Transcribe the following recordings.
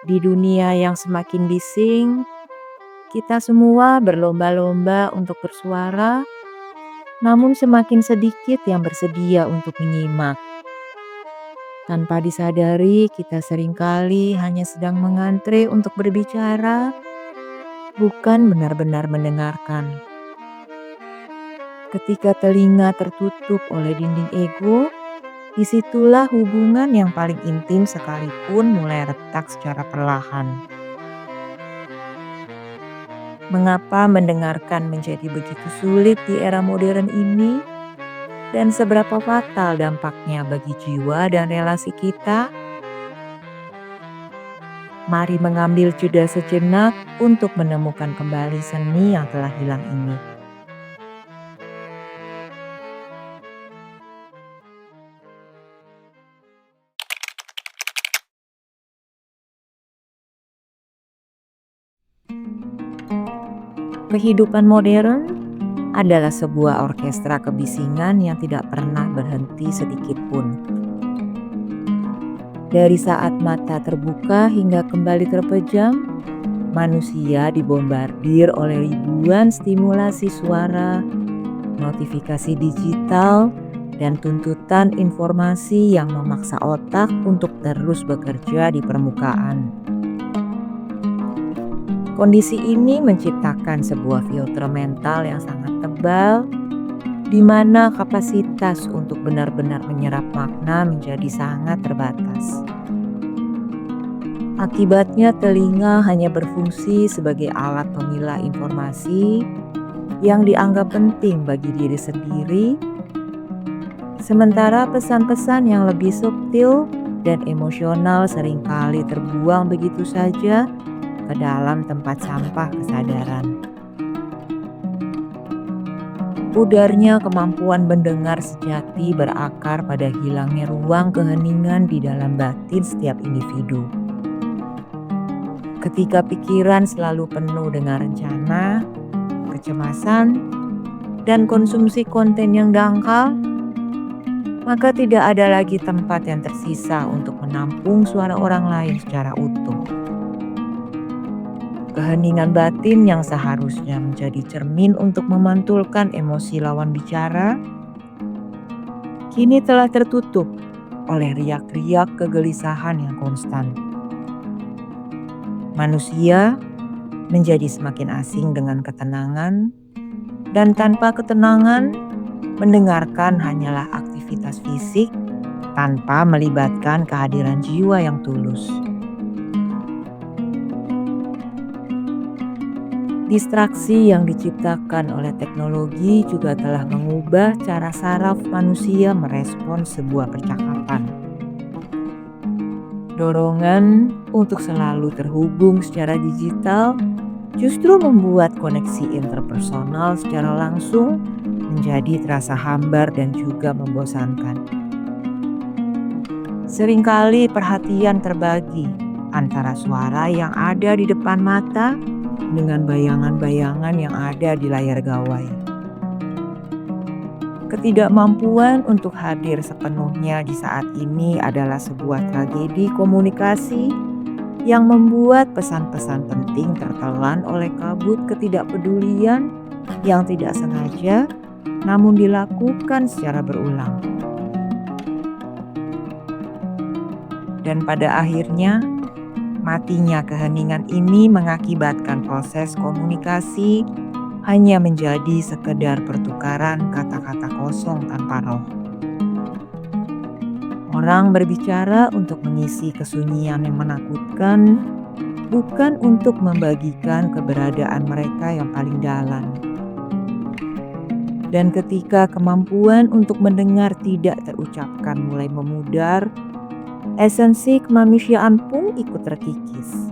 Di dunia yang semakin bising, kita semua berlomba-lomba untuk bersuara, namun semakin sedikit yang bersedia untuk menyimak. Tanpa disadari, kita seringkali hanya sedang mengantre untuk berbicara, bukan benar-benar mendengarkan. Ketika telinga tertutup oleh dinding ego, disitulah hubungan yang paling intim sekalipun mulai retak secara perlahan. Mengapa mendengarkan menjadi begitu sulit di era modern ini? Dan seberapa fatal dampaknya bagi jiwa dan relasi kita? Mari mengambil jeda sejenak untuk menemukan kembali seni yang telah hilang ini. Kehidupan modern adalah sebuah orkestra kebisingan yang tidak pernah berhenti sedikit pun. Dari saat mata terbuka hingga kembali terpejam, manusia dibombardir oleh ribuan stimulasi suara, notifikasi digital, dan tuntutan informasi yang memaksa otak untuk terus bekerja di permukaan. Kondisi ini menciptakan sebuah filter mental yang sangat tebal, di mana kapasitas untuk benar-benar menyerap makna menjadi sangat terbatas. Akibatnya telinga hanya berfungsi sebagai alat pemilah informasi yang dianggap penting bagi diri sendiri, sementara pesan-pesan yang lebih subtil dan emosional seringkali terbuang begitu saja ke dalam tempat sampah kesadaran. Pudarnya kemampuan mendengar sejati berakar pada hilangnya ruang keheningan di dalam batin setiap individu. Ketika pikiran selalu penuh dengan rencana, kecemasan, dan konsumsi konten yang dangkal, maka tidak ada lagi tempat yang tersisa untuk menampung suara orang lain secara utuh. Keheningan batin yang seharusnya menjadi cermin untuk memantulkan emosi lawan bicara, kini telah tertutup oleh riak-riak kegelisahan yang konstan. Manusia menjadi semakin asing dengan ketenangan, dan tanpa ketenangan, mendengarkan hanyalah aktivitas fisik tanpa melibatkan kehadiran jiwa yang tulus. Distraksi yang diciptakan oleh teknologi juga telah mengubah cara saraf manusia merespons sebuah percakapan. Dorongan untuk selalu terhubung secara digital justru membuat koneksi interpersonal secara langsung menjadi terasa hambar dan juga membosankan. Seringkali perhatian terbagi antara suara yang ada di depan mata dengan bayangan-bayangan yang ada di layar gawai. Ketidakmampuan untuk hadir sepenuhnya di saat ini adalah sebuah tragedi komunikasi yang membuat pesan-pesan penting tertelan oleh kabut ketidakpedulian yang tidak sengaja namun dilakukan secara berulang. Dan pada akhirnya, matinya keheningan ini mengakibatkan proses komunikasi hanya menjadi sekedar pertukaran kata-kata kosong tanpa roh. Orang berbicara untuk mengisi kesunyian yang menakutkan, bukan untuk membagikan keberadaan mereka yang paling dalam. Dan ketika kemampuan untuk mendengar tidak terucapkan mulai memudar, esensi kemanusiaan pun ikut terkikis.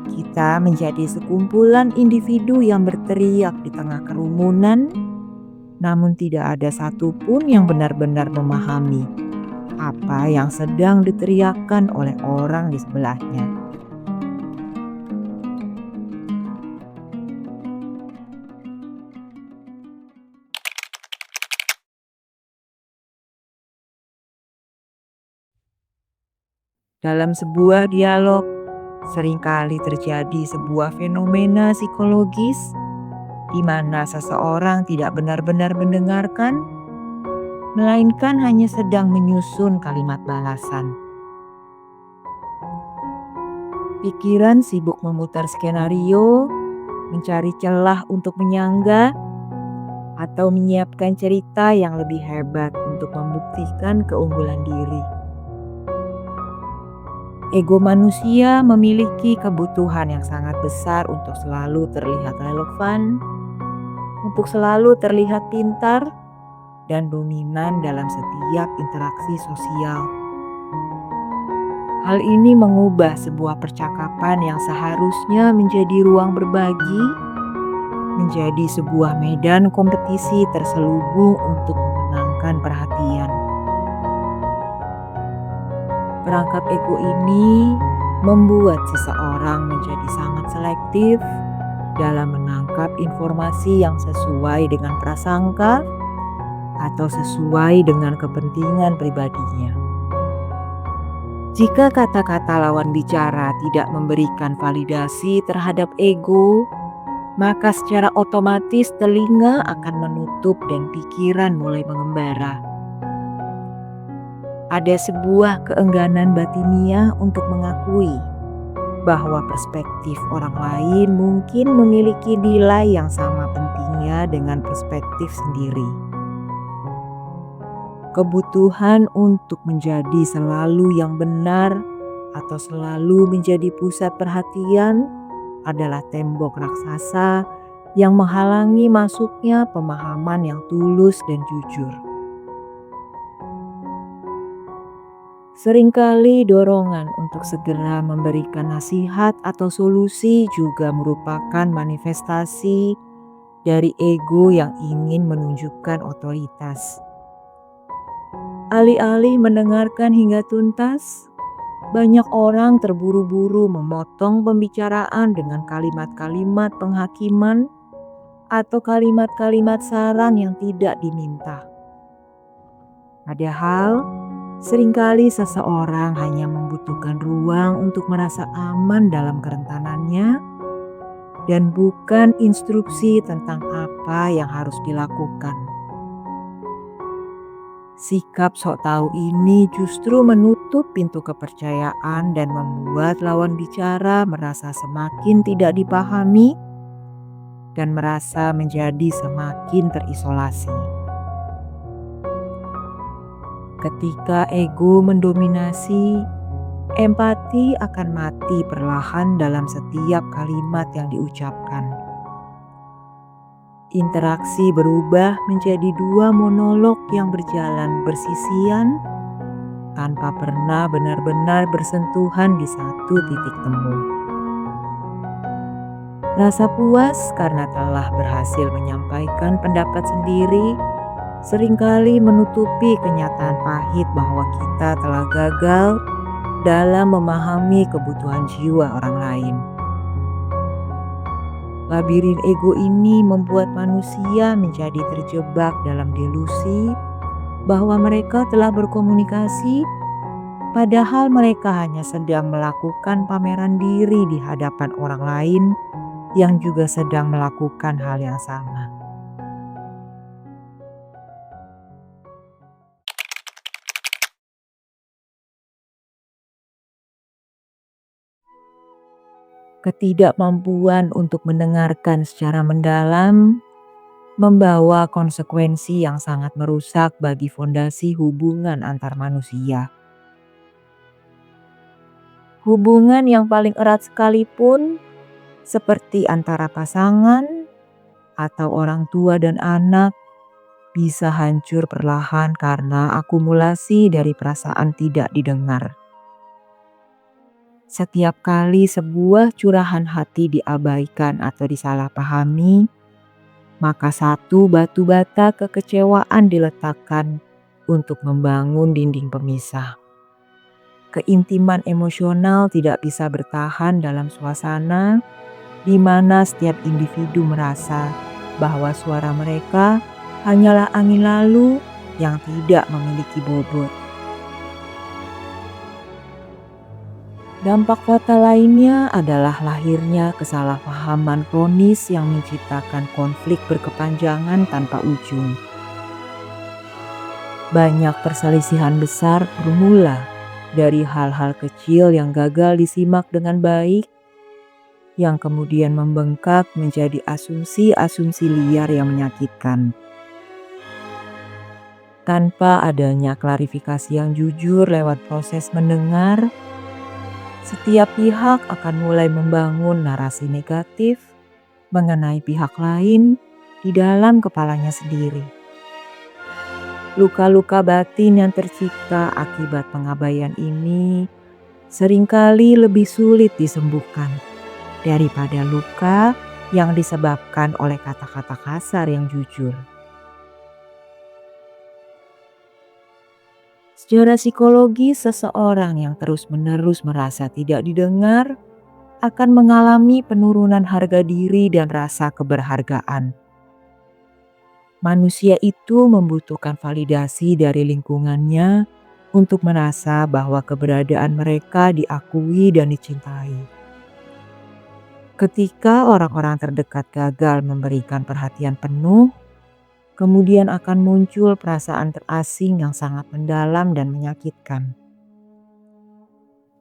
Kita menjadi sekumpulan individu yang berteriak di tengah kerumunan, namun tidak ada satupun yang benar-benar memahami apa yang sedang diteriakkan oleh orang di sebelahnya. Dalam sebuah dialog, Seringkali terjadi sebuah fenomena psikologis di mana seseorang tidak benar-benar mendengarkan, melainkan hanya sedang menyusun kalimat balasan. Pikiran sibuk memutar skenario, mencari celah untuk menyanggah, atau menyiapkan cerita yang lebih hebat untuk membuktikan keunggulan diri. Ego manusia memiliki kebutuhan yang sangat besar untuk selalu terlihat relevan, untuk selalu terlihat pintar, dan dominan dalam setiap interaksi sosial. Hal ini mengubah sebuah percakapan yang seharusnya menjadi ruang berbagi, menjadi sebuah medan kompetisi terselubung untuk memenangkan perhatian. Perangkap ego ini membuat seseorang menjadi sangat selektif dalam menangkap informasi yang sesuai dengan prasangka atau sesuai dengan kepentingan pribadinya. Jika kata-kata lawan bicara tidak memberikan validasi terhadap ego, maka secara otomatis telinga akan menutup dan pikiran mulai mengembara. Ada sebuah keengganan batiniah untuk mengakui bahwa perspektif orang lain mungkin memiliki nilai yang sama pentingnya dengan perspektif sendiri. Kebutuhan untuk menjadi selalu yang benar atau selalu menjadi pusat perhatian adalah tembok raksasa yang menghalangi masuknya pemahaman yang tulus dan jujur. Seringkali dorongan untuk segera memberikan nasihat atau solusi juga merupakan manifestasi dari ego yang ingin menunjukkan otoritas. Alih-alih mendengarkan hingga tuntas, banyak orang terburu-buru memotong pembicaraan dengan kalimat-kalimat penghakiman atau kalimat-kalimat saran yang tidak diminta. Padahal, seringkali seseorang hanya membutuhkan ruang untuk merasa aman dalam kerentanannya dan bukan instruksi tentang apa yang harus dilakukan. Sikap sok tahu ini justru menutup pintu kepercayaan dan membuat lawan bicara merasa semakin tidak dipahami dan merasa menjadi semakin terisolasi. Ketika ego mendominasi, empati akan mati perlahan dalam setiap kalimat yang diucapkan. Interaksi berubah menjadi dua monolog yang berjalan bersisian tanpa pernah benar-benar bersentuhan di satu titik temu. Rasa puas karena telah berhasil menyampaikan pendapat sendiri seringkali menutupi kenyataan pahit bahwa kita telah gagal dalam memahami kebutuhan jiwa orang lain. Labirin ego ini membuat manusia menjadi terjebak dalam delusi bahwa mereka telah berkomunikasi, padahal mereka hanya sedang melakukan pameran diri di hadapan orang lain yang juga sedang melakukan hal yang sama. Ketidakmampuan untuk mendengarkan secara mendalam membawa konsekuensi yang sangat merusak bagi fondasi hubungan antar manusia. Hubungan yang paling erat sekalipun, seperti antara pasangan atau orang tua dan anak, bisa hancur perlahan karena akumulasi dari perasaan tidak didengar. Setiap kali sebuah curahan hati diabaikan atau disalahpahami, maka satu batu bata kekecewaan diletakkan untuk membangun dinding pemisah. Keintiman emosional tidak bisa bertahan dalam suasana di mana setiap individu merasa bahwa suara mereka hanyalah angin lalu yang tidak memiliki bobot. Dampak fatal lainnya adalah lahirnya kesalahpahaman kronis yang menciptakan konflik berkepanjangan tanpa ujung. Banyak perselisihan besar bermula dari hal-hal kecil yang gagal disimak dengan baik, yang kemudian membengkak menjadi asumsi-asumsi liar yang menyakitkan. Tanpa adanya klarifikasi yang jujur lewat proses mendengar, setiap pihak akan mulai membangun narasi negatif mengenai pihak lain di dalam kepalanya sendiri. Luka-luka batin yang tercipta akibat pengabaian ini seringkali lebih sulit disembuhkan daripada luka yang disebabkan oleh kata-kata kasar yang jujur. Secara psikologi, seseorang yang terus-menerus merasa tidak didengar akan mengalami penurunan harga diri dan rasa keberhargaan. Manusia itu membutuhkan validasi dari lingkungannya untuk merasa bahwa keberadaan mereka diakui dan dicintai. Ketika orang-orang terdekat gagal memberikan perhatian penuh, kemudian akan muncul perasaan terasing yang sangat mendalam dan menyakitkan.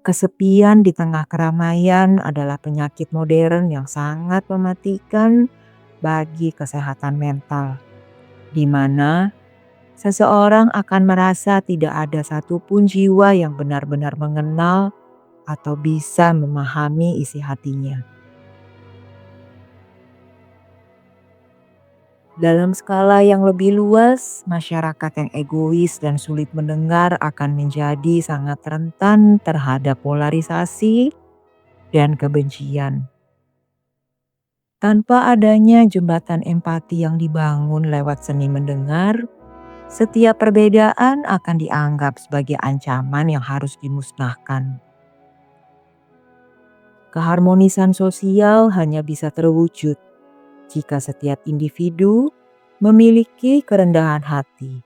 Kesepian di tengah keramaian adalah penyakit modern yang sangat mematikan bagi kesehatan mental, di mana seseorang akan merasa tidak ada satupun jiwa yang benar-benar mengenal atau bisa memahami isi hatinya. Dalam skala yang lebih luas, masyarakat yang egois dan sulit mendengar akan menjadi sangat rentan terhadap polarisasi dan kebencian. Tanpa adanya jembatan empati yang dibangun lewat seni mendengar, setiap perbedaan akan dianggap sebagai ancaman yang harus dimusnahkan. Keharmonisan sosial hanya bisa terwujud jika setiap individu memiliki kerendahan hati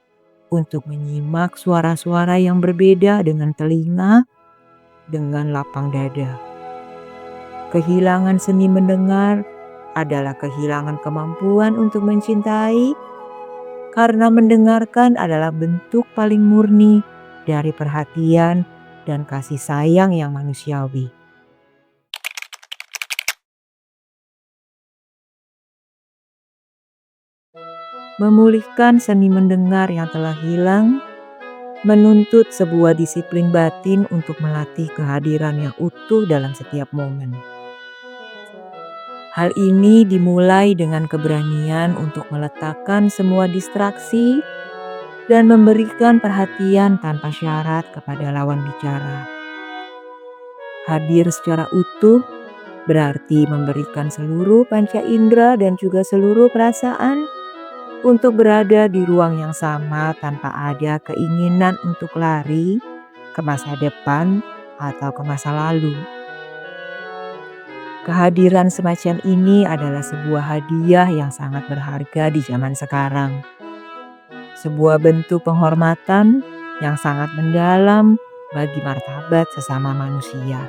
untuk menyimak suara-suara yang berbeda dengan telinga, dengan lapang dada. Kehilangan seni mendengar adalah kehilangan kemampuan untuk mencintai, karena mendengarkan adalah bentuk paling murni dari perhatian dan kasih sayang yang manusiawi. Memulihkan seni mendengar yang telah hilang menuntut sebuah disiplin batin untuk melatih kehadiran yang utuh dalam setiap momen. Hal ini dimulai dengan keberanian untuk meletakkan semua distraksi dan memberikan perhatian tanpa syarat kepada lawan bicara. Hadir secara utuh berarti memberikan seluruh panca indera dan juga seluruh perasaan untuk berada di ruang yang sama tanpa ada keinginan untuk lari ke masa depan atau ke masa lalu. Kehadiran semacam ini adalah sebuah hadiah yang sangat berharga di zaman sekarang. Sebuah bentuk penghormatan yang sangat mendalam bagi martabat sesama manusia.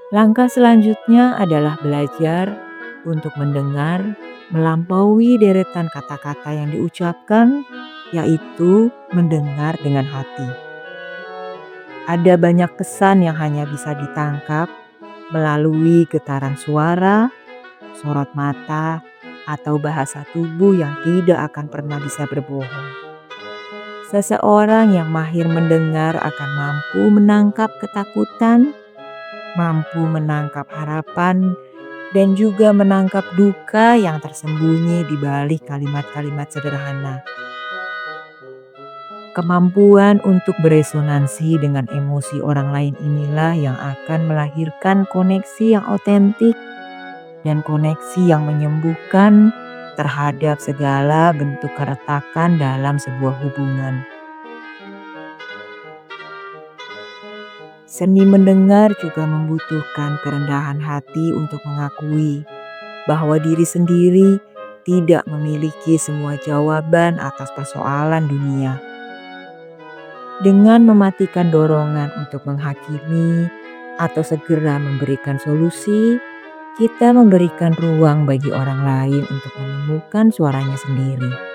Langkah selanjutnya adalah belajar untuk mendengar melampaui deretan kata-kata yang diucapkan, yaitu mendengar dengan hati. Ada banyak pesan yang hanya bisa ditangkap melalui getaran suara, sorot mata, atau bahasa tubuh yang tidak akan pernah bisa berbohong. Seseorang yang mahir mendengar akan mampu menangkap ketakutan, mampu menangkap harapan, dan juga menangkap duka yang tersembunyi di balik kalimat-kalimat sederhana. Kemampuan untuk beresonansi dengan emosi orang lain inilah yang akan melahirkan koneksi yang otentik dan koneksi yang menyembuhkan terhadap segala bentuk keretakan dalam sebuah hubungan. Seni mendengar juga membutuhkan kerendahan hati untuk mengakui bahwa diri sendiri tidak memiliki semua jawaban atas persoalan dunia. Dengan mematikan dorongan untuk menghakimi atau segera memberikan solusi, kita memberikan ruang bagi orang lain untuk menemukan suaranya sendiri.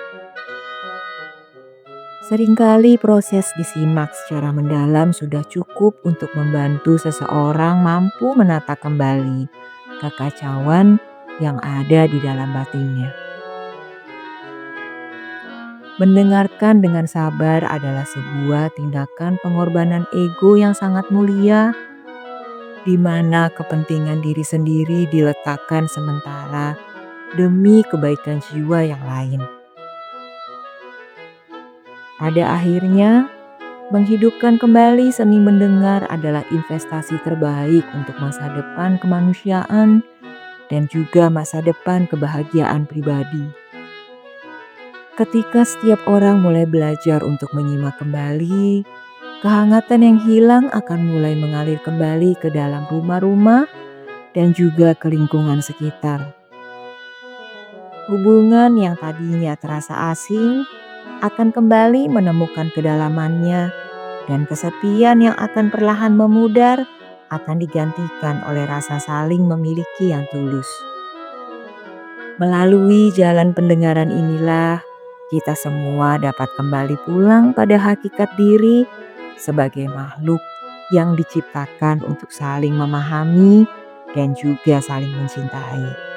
Seringkali proses disimak secara mendalam sudah cukup untuk membantu seseorang mampu menata kembali kekacauan yang ada di dalam batinnya. Mendengarkan dengan sabar adalah sebuah tindakan pengorbanan ego yang sangat mulia, di mana kepentingan diri sendiri diletakkan sementara demi kebaikan jiwa yang lain. Pada akhirnya, menghidupkan kembali seni mendengar adalah investasi terbaik untuk masa depan kemanusiaan dan juga masa depan kebahagiaan pribadi. Ketika setiap orang mulai belajar untuk menyimak kembali, kehangatan yang hilang akan mulai mengalir kembali ke dalam rumah-rumah dan juga ke lingkungan sekitar. Hubungan yang tadinya terasa asing akan kembali menemukan kedalamannya, dan kesepian yang akan perlahan memudar akan digantikan oleh rasa saling memiliki yang tulus. Melalui jalan pendengaran inilah kita semua dapat kembali pulang pada hakikat diri sebagai makhluk yang diciptakan untuk saling memahami dan juga saling mencintai.